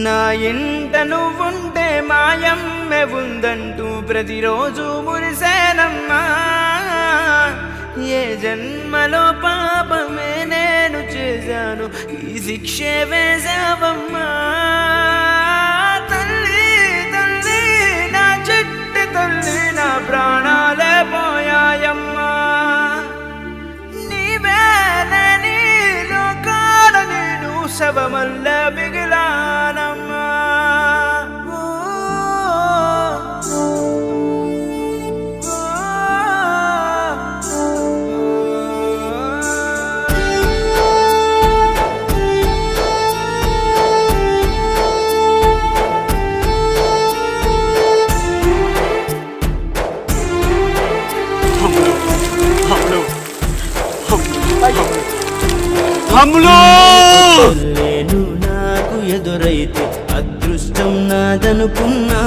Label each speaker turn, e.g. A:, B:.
A: నా ఇంట నువ్వుంటే మాయమ్మె ఉందంటూ ప్రతిరోజు మురిసేనమ్మా. ఏ జన్మలో పాపమే నేను చేశాను, ఈ శిక్షే వేశావమ్మా. తల్లి తల్లి నా చిట్టి తల్లి, నా ప్రాణాలే పోయాయమ్మా. నీవేనే నీ లోకాల నేను శవమల్ల మిగిలానమ్మా. నేను నాకు ఎదురైతే అదృష్టం నాదనుకున్నా,